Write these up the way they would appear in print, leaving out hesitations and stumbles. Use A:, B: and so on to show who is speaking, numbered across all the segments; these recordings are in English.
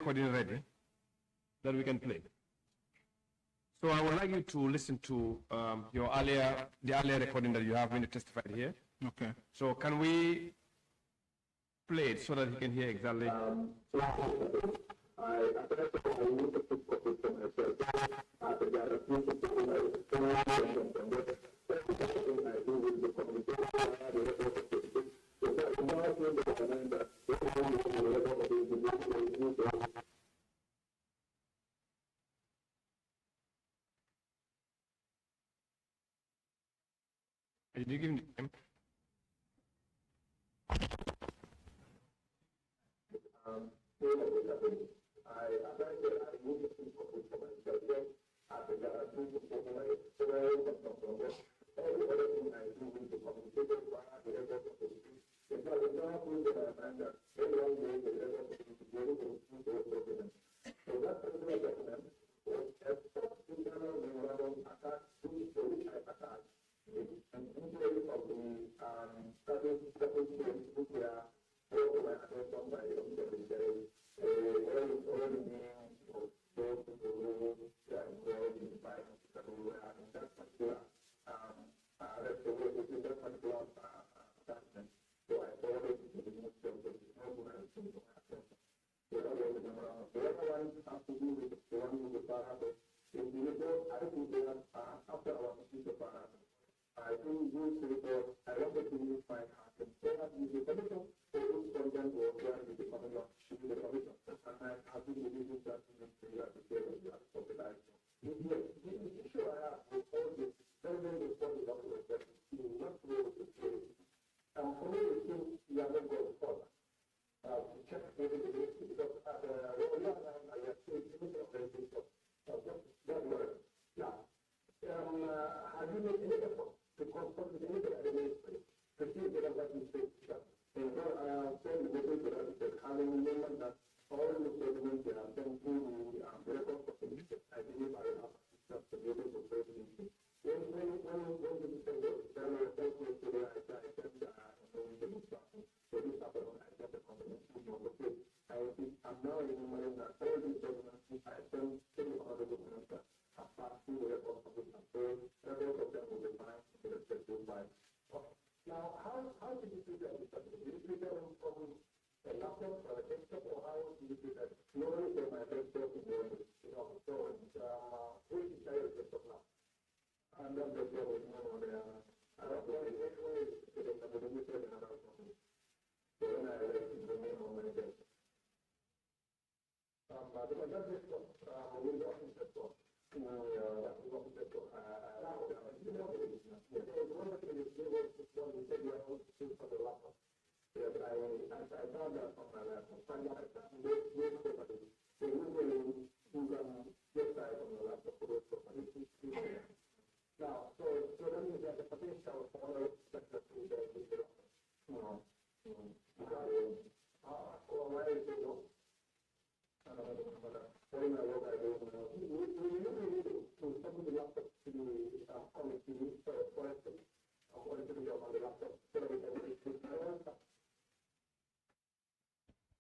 A: recording ready that we can play. So I would like you to listen to the earlier recording that you have when you testified here.
B: Okay.
A: So can we play it so that you can hear exactly? Did you give him?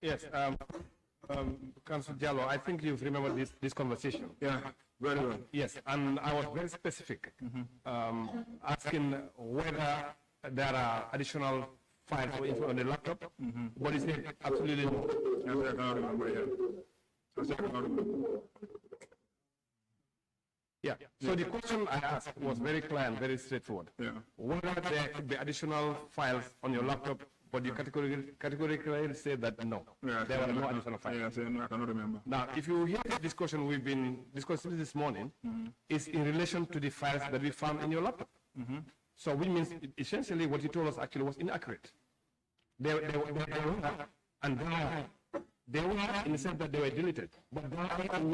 A: Yes, Council Jallow, I think you've remembered this conversation.
B: Yeah, very well.
A: Yes, and I was very specific, asking whether there are additional files or info on the laptop, but he said absolutely no.
B: Yes, I cannot remember, yeah. Yes, I cannot remember.
A: Yeah, so the question I asked was very clear and very straightforward.
B: Yeah.
A: Whether there could be additional files on your laptop, but you categorically said that no,
B: Yeah,
A: there were no additional files.
B: Yes, I cannot remember.
A: Now, if you hear the discussion we've been discussing this morning, is in relation to the files that we found in your laptop. So which means essentially what you told us actually was inaccurate. They were, and they were in the sense that they were deleted, but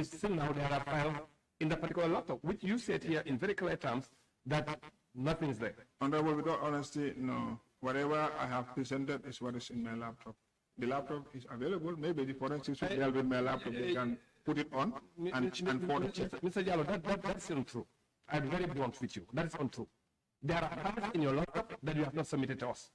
A: still now there are files in the particular laptop, which you said here in very clear terms that nothing is there.
B: Honorable, without honesty, no. Whatever I have presented is what is in my laptop. The laptop is available. Maybe the forensics will help with my laptop. They can put it on and for the check.
A: Mr. Jallow, that's untrue. I'm very blunt with you. That is untrue. There are files in your laptop that you have not submitted to us.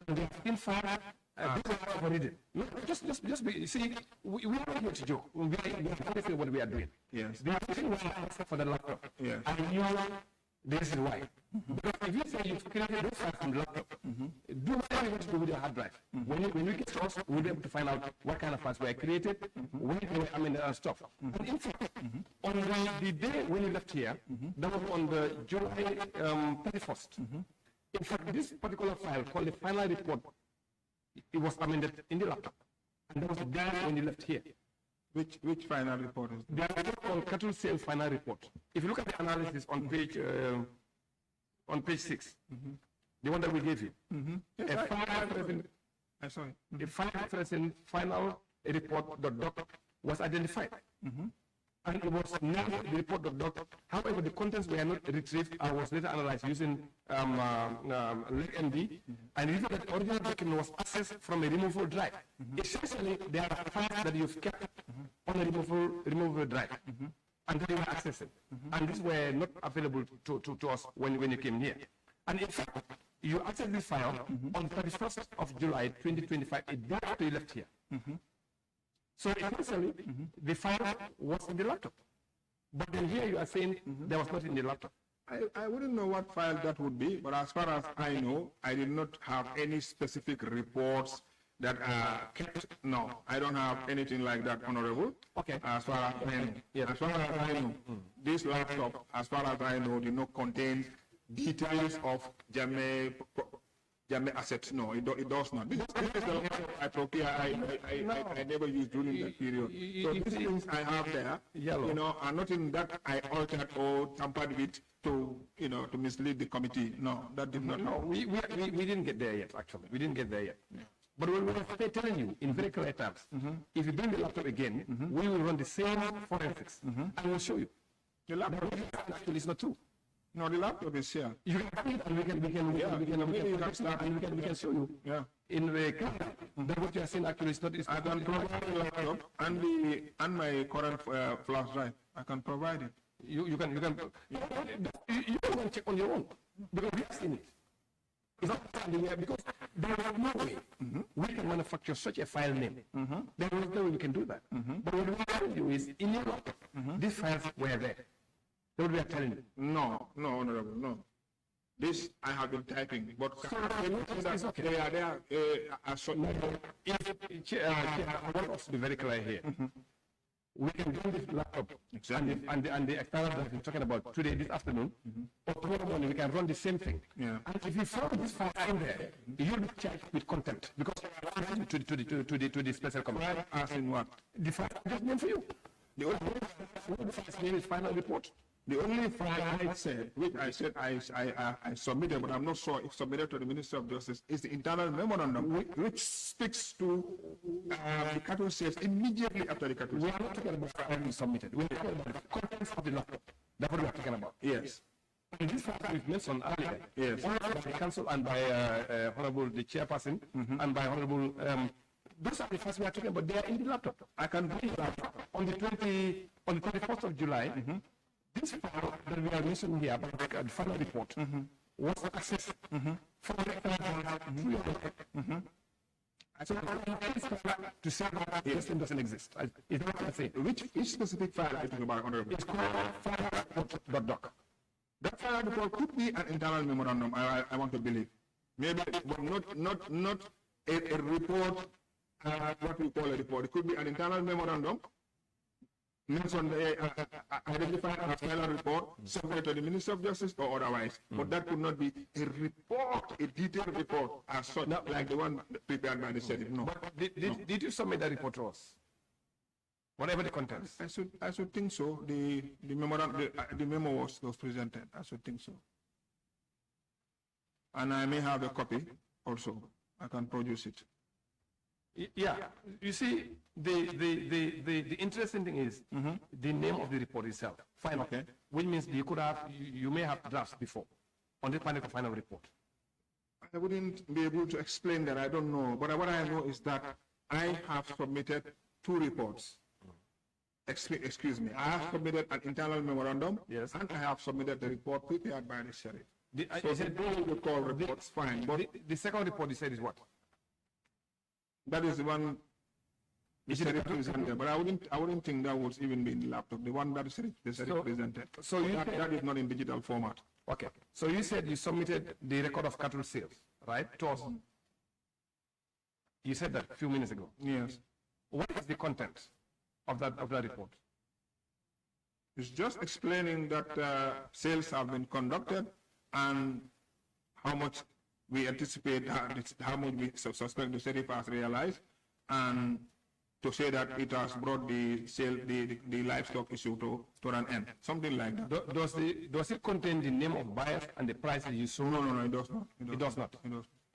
A: And they have been files This is not read it. No, just be, see, we are not here to joke. We are what we are doing.
B: Yes.
A: The reason why I asked for the laptop,
B: Yes.
A: I knew this is why. Because if you say you've created this file from the laptop, do whatever you want to do with your hard drive. When we get to us, we'll be able to find out what kind of files were created, when they were, stuff. And in fact, on the day when you left here, that was on the July 31st. In fact, this particular file called the final report, it was amended in the laptop. And that was the day when you left here.
B: Which final report is that?
A: The report called cattle sale final report. If you look at the analysis on page 6, the one that we gave you,
B: Yes,
A: a
B: I saw it.
A: a final report doc was identified. And it was not the report doc. However, the contents were not retrieved. I was later analyzed using LegMD, and it is that the original document was accessed from a removable drive. Essentially, there are files that you've kept on a removable drive, and that you were accessing. And these were not available to us when you came here. And in fact, you accessed this file on the 31st of July 2025, a day after you left here. So essentially, the file was in the laptop. But then here you are saying there was not in the laptop.
B: I wouldn't know what file that would be, but as far as I know, I did not have any specific reports that are kept. No, I don't have anything like that, Honorable.
A: Okay.
B: As far as I know.
A: Yes.
B: As far as I know, this laptop, as far as I know, did not contain details of Jammeh assets. No, it does not. This is the laptop I procure. I never used during that period. So these things I have there, are nothing that I altered or tampered with to mislead the committee. No, that did not.
A: No, we didn't get there yet, actually. We didn't get there yet. Yeah. But we were telling you in very clear terms, if you bring the laptop again, we will run the same forensics, and we'll show you.
B: The laptop
A: actually is not true.
B: No, the laptop is here.
A: You can bring it and we can show you.
B: Yeah.
A: In the camera, that what you are saying actually is not.
B: I can provide the laptop and my current flash drive. I can provide it.
A: You can check on your own because we have seen it. It's not standing here because there is no way we can manufacture such a file name. There is no way we can do that. But what we can do is in your laptop, these files were there. That's what we are telling you.
B: No, Honorable, no. This I have been typing, but
A: it's okay.
B: They are there.
A: I want us to be very clear here. We can do this laptop and the external that we're talking about today, this afternoon, or tomorrow morning, we can run the same thing.
B: Yeah.
A: And if you found this file in there, you'll be charged with contempt because to the special committee.
B: As in what?
A: The file I just named for you. The only file's name is final report.
B: The only file I said, which I said I submitted, but I'm not sure if submitted to the Minister of Justice, is the internal memorandum, which speaks to the cattle sales immediately after the cattle sales.
A: We are not talking about files submitted. We are talking about the contents of the laptop. That's what we are talking about.
B: Yes.
A: And this file we've mentioned earlier,
B: yes,
A: by the council and by Honorable the chairperson and by Honorable. Those are the files we are talking about. They are in the laptop. I can bring the laptop on the 31st of July. This file that we are mentioning here about the final report was accessed from through your laptop. So to say that this thing doesn't exist. Is that what I say?
B: Which specific file are you talking about, Honorable?
A: It's called final report.doc.
B: That file report could be an internal memorandum, I want to believe. Maybe, but not a report, what we call a report. It could be an internal memorandum, mentioned, identified as final report, submitted to the Minister of Justice or otherwise. But that could not be a report, a detailed report as such, like the one prepared by the Senate. No.
A: But did you submit that report to us? Whatever the contents.
B: I should think so. The memo was presented. I should think so. And I may have a copy also. I can produce it.
A: Yeah, you see, the interesting thing is the name of the report itself, final,
B: okay,
A: which means you may have drafts before on the final report.
B: I wouldn't be able to explain that. I don't know, but what I know is that I have submitted 2 reports. Excuse me, I have submitted an internal memorandum,
A: yes,
B: and I have submitted the report prepared by the sheriff.
A: So
B: the call reports, fine. But
A: the second report you said is what?
B: That is the one. The sheriff presented, but I wouldn't think that would even be in the laptop. The one that the sheriff presented.
A: So
B: that is not in digital format.
A: Okay. So you said you submitted the record of cattle sales, right, to us? You said that a few minutes ago.
B: Yes.
A: What is the content of that report?
B: It's just explaining that sales have been conducted and how much we anticipate, how much we suspect the sheriff has realized, and to say that it has brought the livestock issue to an end, something like that.
A: Does it contain the name of buyers and the prices you sold?
B: No, it does not.
A: It does not.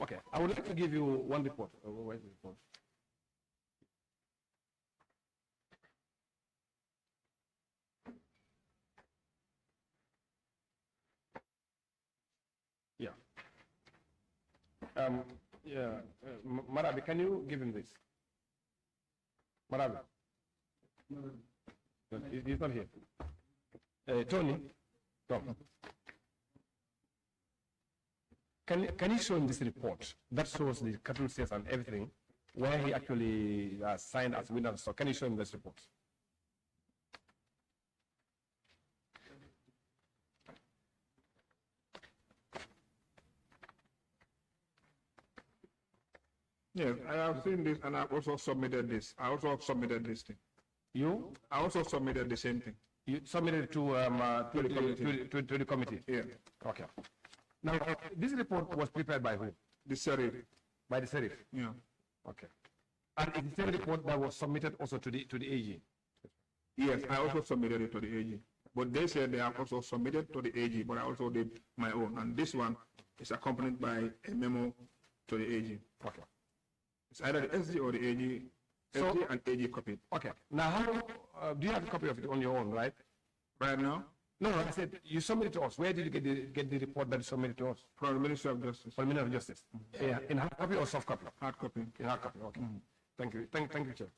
A: Okay, I would like to give you one report. Where's the report? Yeah. Marabi, can you give him this? Marabi. He's not here. Tony, come. Can you show him this report that shows the cattle sales and everything, where he actually signed as winner? So can you show him this report?
B: Yes, I have seen this, and I've also submitted this. I also submitted this thing.
A: You?
B: I also submitted the same thing.
A: You submitted it to the committee?
B: Yeah.
A: Okay. Now, this report was prepared by who?
B: The sheriff.
A: By the sheriff?
B: Yeah.
A: Okay. And it's the same report that was submitted also to the AG?
B: Yes, I also submitted it to the AG. But they said they have also submitted to the AG, but I also did my own. And this one is accompanied by a memo to the AG.
A: Okay.
B: It's either the SG or the AG, SG and AG copied.
A: Okay. Now, how do you have a copy of it on your own, right?
B: Right now?
A: No, I said you submitted to us. Where did you get the report that you submitted to us?
B: From the Ministry of Justice.
A: From the Ministry of Justice. Yeah. In hard copy or soft copy?
B: Hard copy.
A: In hard copy. Okay. Thank you. Thank you, Chair.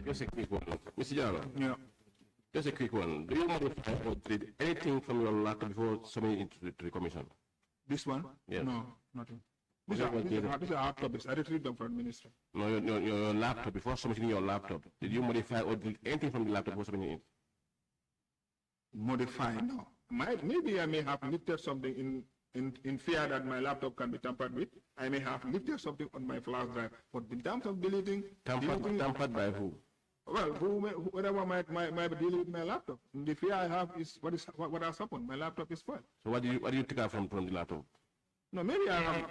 C: Just a quick one. Mr. Jallow.
B: Yeah.
C: Just a quick one. Do you modify or delete anything from your laptop before submitting it to the commission?
B: This one?
C: Yes.
B: No, nothing. These are hard copies. I retrieved them from the ministry.
C: No, your laptop, before submitting your laptop, did you modify or delete anything from the laptop before submitting it?
B: Modify? No. Maybe I may have lifted something in fear that my laptop can be tampered with. I may have lifted something on my flash drive. But in terms of deleting...
C: Tampered by who?
B: Well, whoever might deal with my laptop. The fear I have is what has happened. My laptop is spoiled.
C: So what do you take out from the laptop?
B: No, maybe I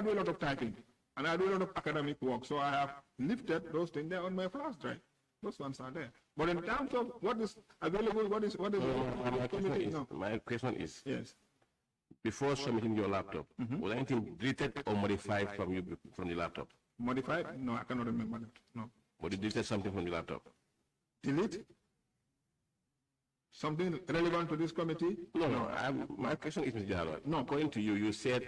B: do a lot of typing, and I do a lot of academic work, so I have lifted those things there on my flash drive. Those ones are there. But in terms of what is available, what is
C: my question is,
B: yes.
C: Before submitting your laptop, was anything deleted or modified from the laptop?
B: Modified? No, I cannot remember that. No.
C: But you deleted something from the laptop?
B: Delete? Something relevant to this committee?
C: No. My question is, Mr. Jallow.
B: No.
C: According to you, you said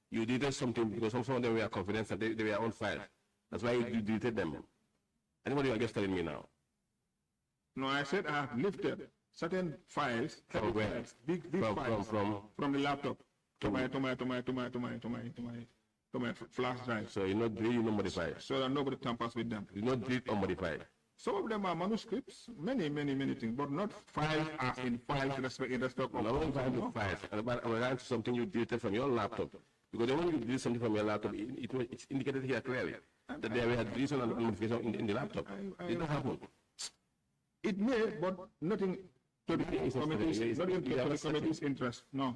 C: you deleted something because some of them were confidential, they were on file. That's why you deleted them. Anybody are just telling me now?
B: No, I said I have lifted certain files, big files from the laptop to my flash drive.
C: So you not delete, you not modify.
B: So that nobody tampers with them.
C: You not delete or modify.
B: Some of them are manuscripts, many things, but not files as in files in respect of...
C: No, files. I'm referring to something you deleted from your laptop. Because when you delete something from your laptop, it's indicated here clearly that there were deletion and modification in the laptop. It don't happen.
B: It may, but nothing to the committee's interest. No.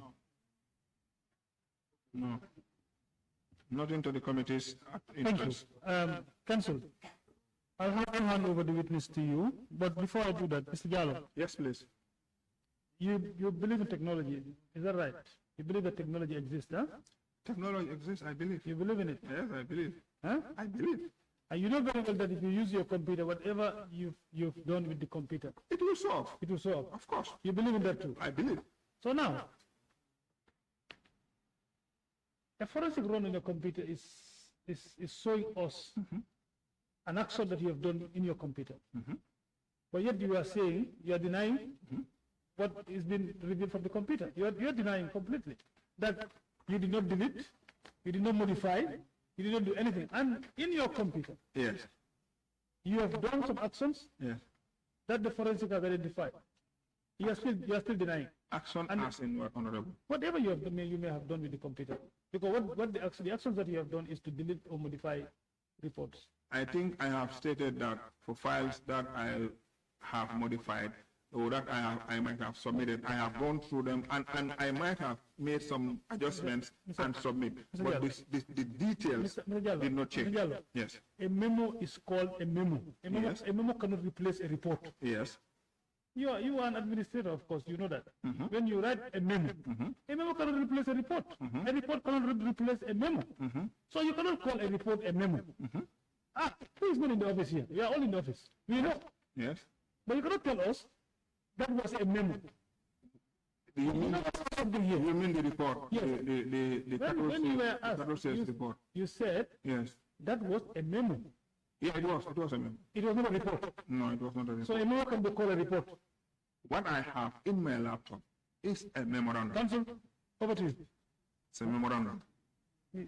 B: Nothing to the committee's interest.
D: Thank you. Counsel, I'll have to hand over the witness to you, but before I do that, Mr. Jallow.
B: Yes, please.
D: You believe in technology, is that right? You believe that technology exists, huh?
B: Technology exists, I believe.
D: You believe in it?
B: Yes, I believe.
D: Huh?
B: I believe.
D: And you know very well that if you use your computer, whatever you've done with the computer,
B: it will solve.
D: It will solve.
B: Of course.
D: You believe in that too?
B: I believe.
D: So now, a forensic run on your computer is showing us an action that you have done in your computer. But yet you are saying, you are denying what is being revealed from the computer. You are denying completely. that you did not delete, you did not modify, you did not do anything. And in your computer,
B: Yes.
D: you have done some actions
B: Yes.
D: that the forensic have identified. You are still denying.
B: Action
D: And-
B: as in what, Honorable?
D: Whatever you have done, you may have done with the computer. Because what the actions that you have done is to delete or modify reports.
B: I think I have stated that for files that I have modified or that I might have submitted, I have gone through them and I might have made some adjustments and submit. But the details
D: Mr. Jallow,
B: did not change.
D: Mr. Jallow,
B: Yes.
D: a memo is called a memo.
B: Yes.
D: A memo cannot replace a report.
B: Yes.
D: You are an administrator, of course, you know that. When you write a memo cannot replace a report. A report cannot replace a memo. So you cannot call a report a memo. Who is not in the office here? We are all in the office. We know.
B: Yes.
D: But you cannot tell us that was a memo.
B: You mean the report?
D: Yes.
B: The
D: When you were
B: cattle
D: asked,
B: sales report.
D: you said
B: Yes.
D: that was a memo.
B: Yeah, it was. It was a memo.
D: It was not a report.
B: No, it was not a report.
D: So a memo can be called a report.
B: What I have in my laptop is a memorandum.
D: Counsel, over to you.
B: It's a memorandum.
D: No.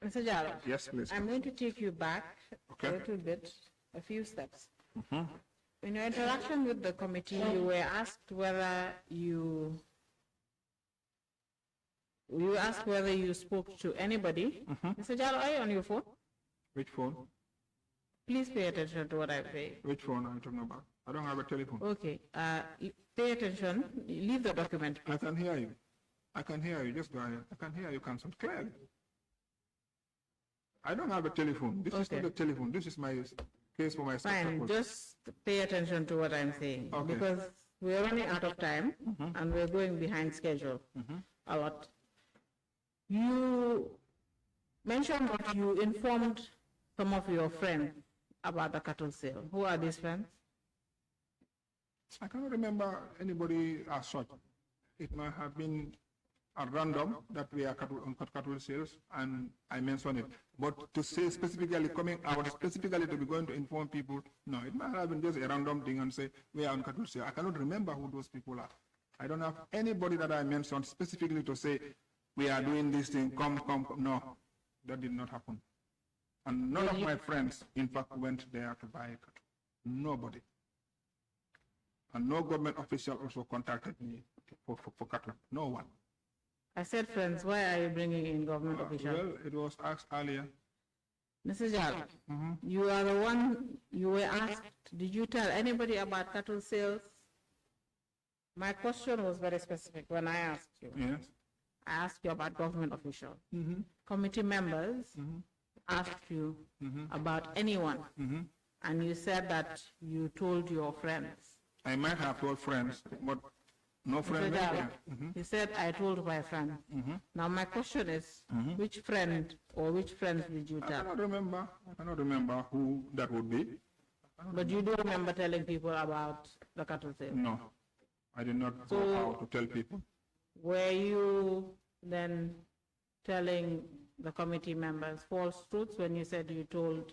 E: Mr. Jallow,
B: Yes, please.
E: I'm going to take you back
B: Okay.
E: a little bit, a few steps. In your interaction with the committee, you were asked whether you spoke to anybody. Mr. Jallow, are you on your phone?
B: Which phone?
E: Please pay attention to what I'm saying.
B: Which phone are you talking about? I don't have a telephone.
E: Okay, pay attention, leave the document.
B: I can hear you. I can hear you. Just go ahead. I can hear you, Counsel, clearly. I don't have a telephone. This is
E: Okay.
B: not a telephone. This is my case for my
E: Fine, just pay attention to what I'm saying.
B: Okay.
E: Because we're running out of time and we're going behind schedule a lot. You mentioned that you informed some of your friends about the cattle sale. Who are these friends?
B: I cannot remember anybody as such. It might have been at random that we are on cattle sales, and I mentioned it. But to say specifically, coming out specifically to be going to inform people, no, it might have been just a random thing and say we are on cattle sale. I cannot remember who those people are. I don't have anybody that I mentioned specifically to say we are doing this thing, come. No, that did not happen. And none of my friends, in fact, went there to buy cattle. Nobody. And no government official also contacted me for cattle. No one.
E: I said friends, why are you bringing in government officials?
B: Well, it was asked earlier.
E: Mrs. Jallow, you are the one, you were asked, did you tell anybody about cattle sales? My question was very specific when I asked you.
B: Yes.
E: I asked you about government officials. Committee members asked you about anyone, and you said that you told your friends.
B: I might have told friends, but no
E: Mr.
B: friend went
E: Jallow,
B: there.
E: you said, I told my friend. Now my question is, which friend or which friends did you
B: I
E: tell?
B: cannot remember who that would be.
E: But you do remember telling people about the cattle sale?
B: No, I did not
E: So-
B: know how to tell people.
E: Were you then telling the committee members false truths when you said you told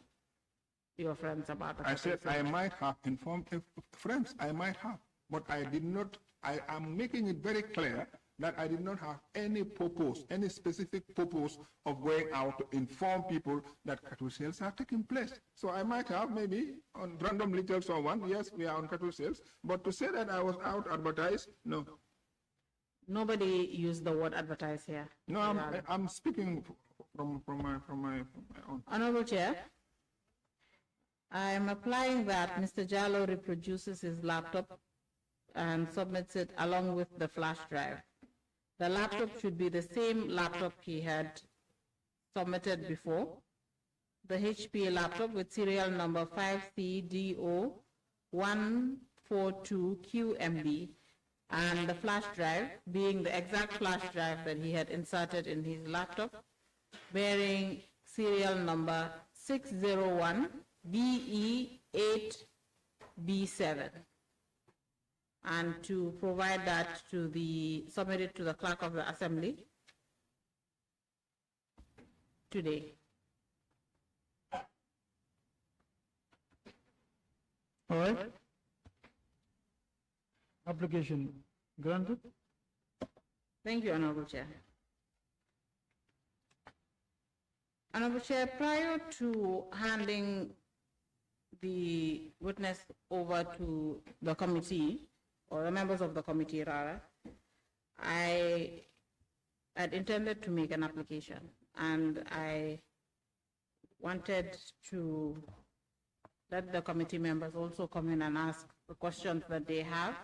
E: your friends about the
B: I
E: cattle
B: said
E: sale?
B: I might have informed friends, I might have, but I did not. I am making it very clear that I did not have any purpose, any specific purpose of going out to inform people that cattle sales are taking place. So I might have maybe on randomly tell someone, yes, we are on cattle sales, but to say that I was out advertised, no.
E: Nobody used the word advertise here.
B: No, I'm speaking from my own.
E: Honorable Chair, I am applying that Mr. Jallow reproduces his laptop and submits it along with the flash drive. The laptop should be the same laptop he had submitted before. The HP laptop with serial number 5CDO142QMB, and the flash drive being the exact flash drive that he had inserted in his laptop, bearing serial number 601BE8B7. And to provide that to submit it to the clerk of the assembly today.
D: All right. Application granted.
E: Thank you, Honorable Chair. Honorable Chair, prior to handing the witness over to the committee, or the members of the committee rather, I had intended to make an application, and I wanted to let the committee members also come in and ask the questions that they have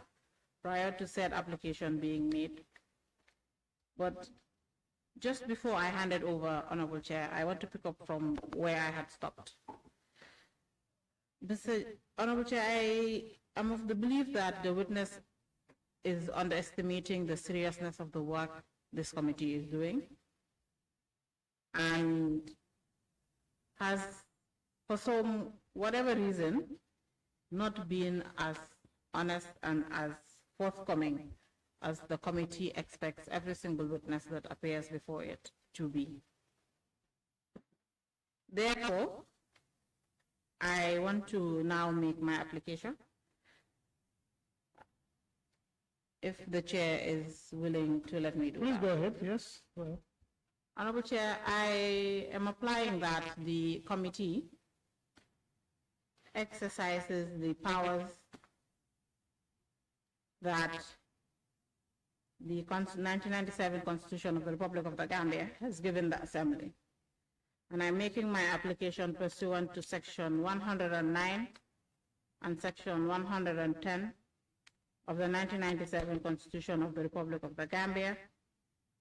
E: prior to said application being made. But just before I hand it over, Honorable Chair, I want to pick up from where I had stopped. Honorable Chair, I am of the belief that the witness is underestimating the seriousness of the work this committee is doing, and has, for some whatever reason, not been as honest and as forthcoming as the committee expects every single witness that appears before it to be. Therefore, I want to now make my application. If the chair is willing to let me do that.
D: Please go ahead, yes. Go ahead.
E: Honorable Chair, I am applying that the committee exercises the powers that the 1997 Constitution of the Republic of the Gambia has given the Assembly. And I'm making my application pursuant to Section 109 and Section 110 of the 1997 Constitution of the Republic of the Gambia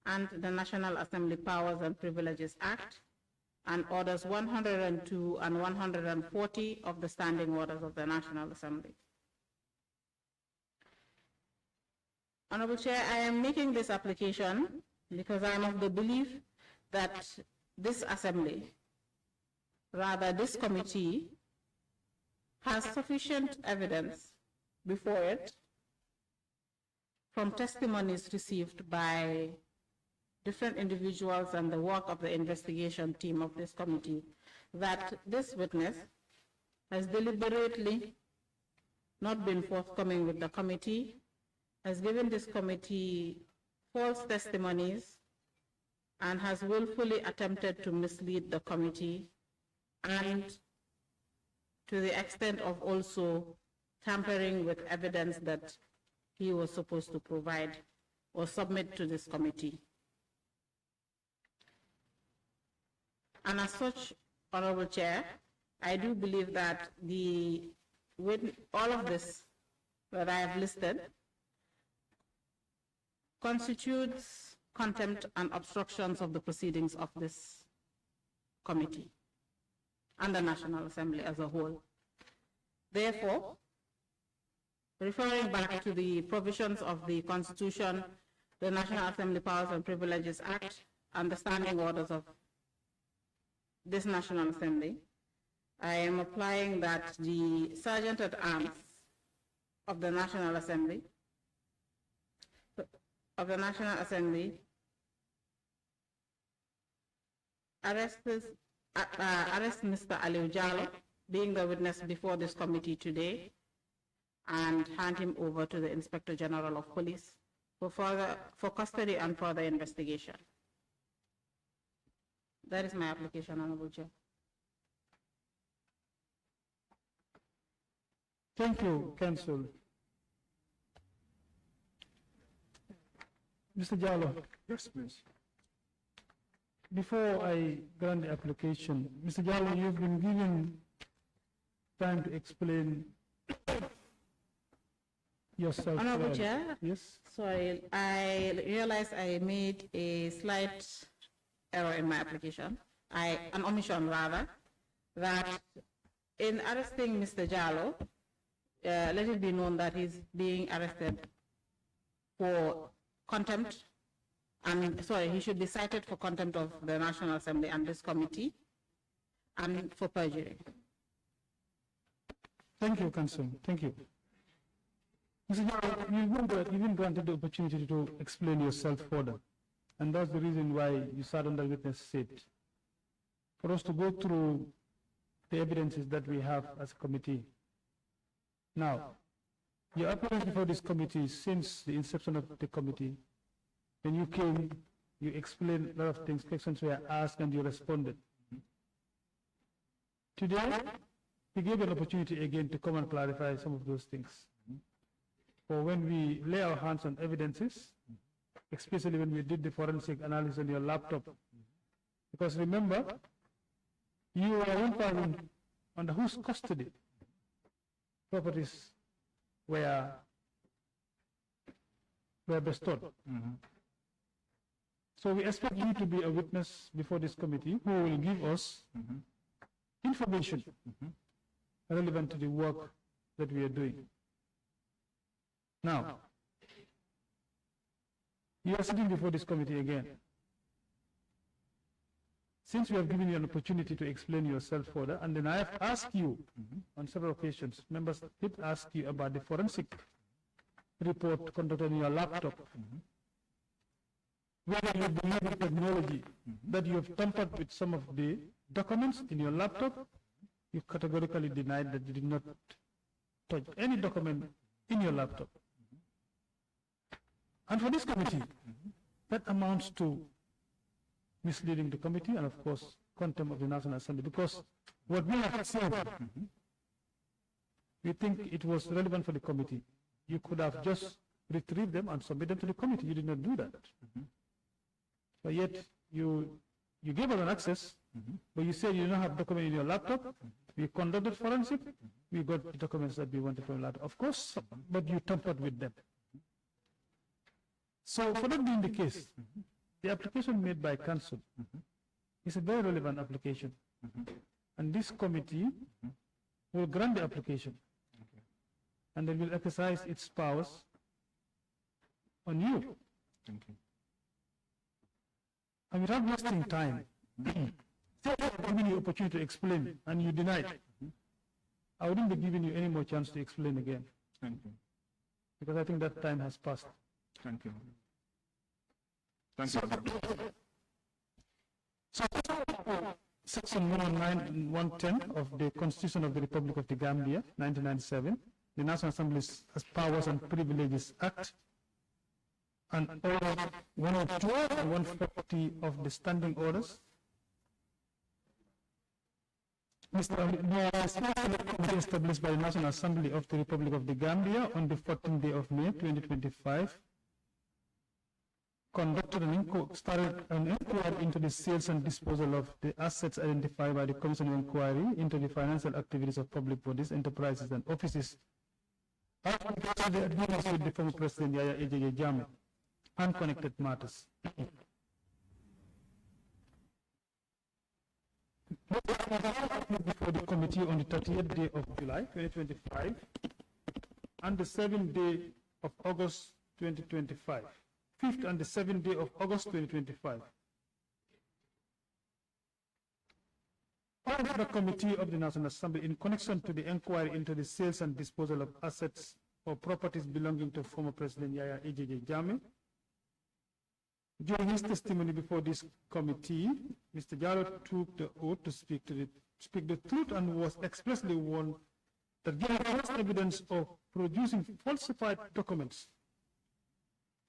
E: and the National Assembly Powers and Privileges Act and Orders 102 and 140 of the Standing Orders of the National Assembly. Honorable Chair, I am making this application because I am of the belief that this Assembly, rather this committee, has sufficient evidence before it from testimonies received by different individuals and the work of the investigation team of this committee that this witness has deliberately not been forthcoming with the committee, has given this committee false testimonies, and has willfully attempted to mislead the committee, and to the extent of also tampering with evidence that he was supposed to provide or submit to this committee. And as such, Honorable Chair, I do believe that with all of this that I have listed constitutes contempt and obstructions of the proceedings of this committee and the National Assembly as a whole. Therefore, referring back to the provisions of the Constitution, the National Assembly Powers and Privileges Act, and the standing orders of this National Assembly, I am applying that the Sergeant at Arms of the National Assembly arrest Mr. Aliou Jallow, being the witness before this committee today, and hand him over to the Inspector General of Police for custody and further investigation. That is my application, Honorable Chair.
D: Thank you, Counsel. Mr. Jallow.
B: Yes, please.
D: Before I grant the application, Mr. Jallow, you've been given time to explain yourself.
E: Honorable Chair.
D: Yes.
E: Sorry, I realized I made a slight error in my application, an omission rather, that in arresting Mr. Jallow, let it be known that he's being arrested for contempt, and sorry, he should be cited for contempt of the National Assembly and this committee, and for perjury.
D: Thank you, Counsel. Thank you. Mr. Jallow, you've been granted the opportunity to explain yourself further, and that's the reason why you sat on the witness seat. For us to go through the evidences that we have as a committee, Now, your appearance before this committee since the inception of the committee, when you came, you explained a lot of things, questions were asked and you responded. Today, we gave an opportunity again to come and clarify some of those things. For when we lay our hands on evidences, especially when we did the forensic analysis on your laptop. Because remember, you are one person under whose custody properties were bestowed. So we expect you to be a witness before this committee who will give us information relevant to the work that we are doing. Now, you are sitting before this committee again. Since we have given you an opportunity to explain yourself further, and then I have asked you on several occasions, members did ask you about the forensic report conducted on your laptop, whether you believe in technology, that you have tampered with some of the documents in your laptop. You categorically denied that you did not touch any document in your laptop. And for this committee, that amounts to misleading the committee and, of course, contempt of the National Assembly, because what we have said, we think it was relevant for the committee. You could have just retrieved them and submitted them to the committee. You did not do that. But yet, you gave us an access, but you said you don't have document in your laptop. We conducted forensic. We got the documents that we wanted from your laptop. Of course, but you tampered with them. So for that being the case, the application made by counsel is a very relevant application. And this committee will grant the application. And then will exercise its powers on you.
B: Thank you.
D: And without wasting time, say I've given you opportunity to explain and you denied. I wouldn't be giving you any more chance to explain again.
B: Thank you.
D: Because I think that time has passed.
B: Thank you. Thank you.
D: So, Section 109 and 110 of the Constitution of the Republic of the Gambia, 1997, the National Assembly's Powers and Privileges Act, and Order 102 and 140 of the Standing Orders. Mr. Committee established by the National Assembly of the Republic of the Gambia on the 14th day of May 2025 started an inquiry into the sales and disposal of the assets identified by the Commission of Inquiry into the financial activities of public bodies, enterprises, and offices with the former President Yaya Ejeye Jammeh and connected matters. Before the committee on the 30th day of July 2025 and the 7th day of August 2025. 5th and the 7th day of August 2025. Part of the Committee of the National Assembly in connection to the inquiry into the sales and disposal of assets or properties belonging to former President Yaya Ejeye Jammeh. During his testimony before this committee, Mr. Jallow took the oath to speak the truth and was expressly warned that giving false evidence of producing falsified documents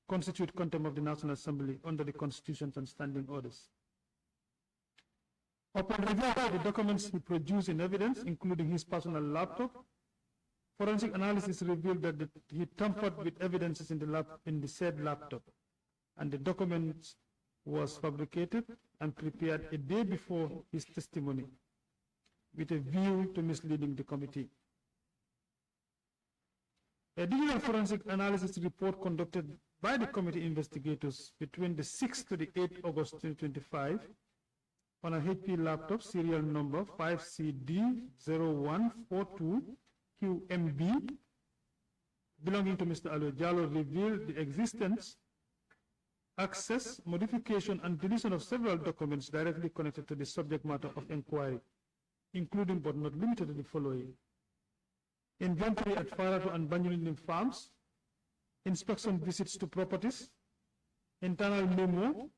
D: constitute contempt of the National Assembly under the constitutions and standing orders. Upon review of the documents he produced in evidence, including his personal laptop, forensic analysis revealed that he tampered with evidences in the said laptop, and the documents was fabricated and prepared a day before his testimony with a view to misleading the committee. A digital forensic analysis report conducted by the committee investigators between the 6th to the 8th August 2025 on an HP laptop serial number 5CD0142QMB belonging to Mr. Alio Jallow revealed the existence, access, modification, and deletion of several documents directly connected to the subject matter of inquiry, including but not limited to the following: inventory at Farato and Banjulin farms, inspection visits to properties, internal memo,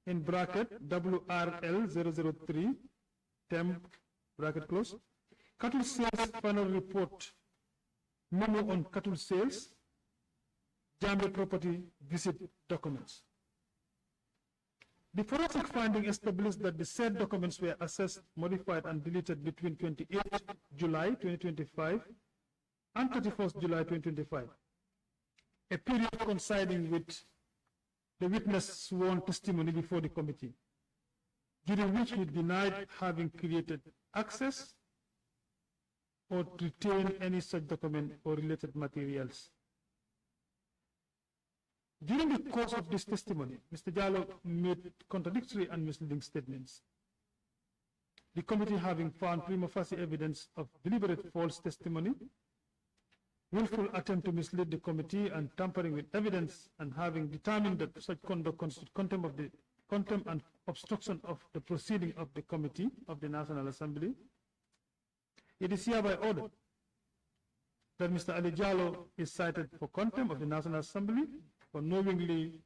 D: in bracket WRL 003, temp, bracket close, cattle sales final report memo on cattle sales, Gambia property visit documents. The forensic finding established that the said documents were assessed, modified, and deleted between 28 July 2025 and 31st July 2025, a period coinciding with the witness sworn testimony before the committee, during which he denied having created access or retained any such document or related materials. During the course of this testimony, Mr. Jallow made contradictory and misleading statements. The committee, having found prima facie evidence of deliberate false testimony, willful attempt to mislead the committee, and tampering with evidence, and having determined that such conduct constitutes contempt and obstruction of the proceeding of the committee of the National Assembly, it is hereby ordered that Mr. Ali Jallow is cited for contempt of the National Assembly for knowingly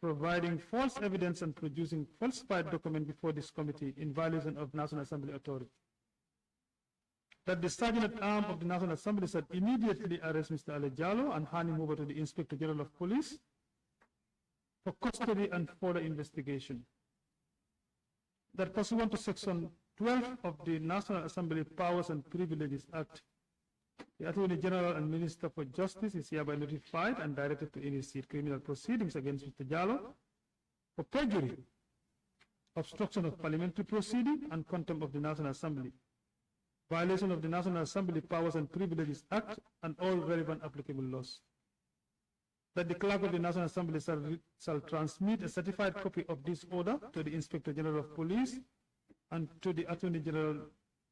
D: providing false evidence and producing falsified document before this committee in violation of National Assembly authority. That the Sergeant-at-Arms of the National Assembly should immediately arrest Mr. Ali Jallow and hand him over to the Inspector General of Police for custody and further investigation. That pursuant to Section 12 of the National Assembly Powers and Privileges Act, the Attorney General and Minister for Justice is hereby notified and directed to initiate criminal proceedings against Mr. Jallow for perjury, obstruction of parliamentary proceeding, and contempt of the National Assembly, violation of the National Assembly Powers and Privileges Act and all relevant applicable laws. That the Clerk of the National Assembly shall transmit a certified copy of this order to the Inspector General of Police and to the Attorney General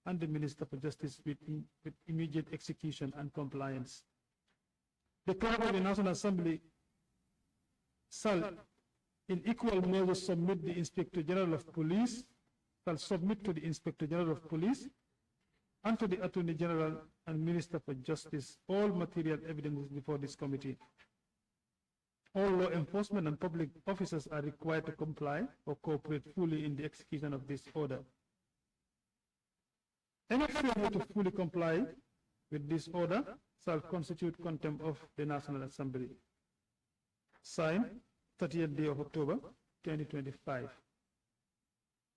D: and the Minister for Justice with immediate execution and compliance. The Clerk of the National Assembly shall in equal measure submit the Inspector General of Police, shall submit to the Inspector General of Police and to the Attorney General and Minister for Justice all material evidence before this committee. All law enforcement and public officers are required to comply or cooperate fully in the execution of this order. Any failure to fully comply with this order shall constitute contempt of the National Assembly. Signed, 30th day of October, 2025.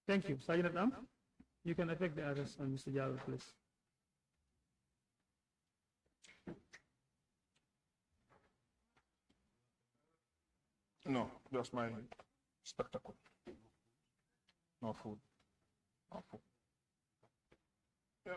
D: Thank you. Sergeant-at-Arms, you can effect the arrest on Mr. Jallow, please.
B: No, just my spectacle. No food. No food. Yeah.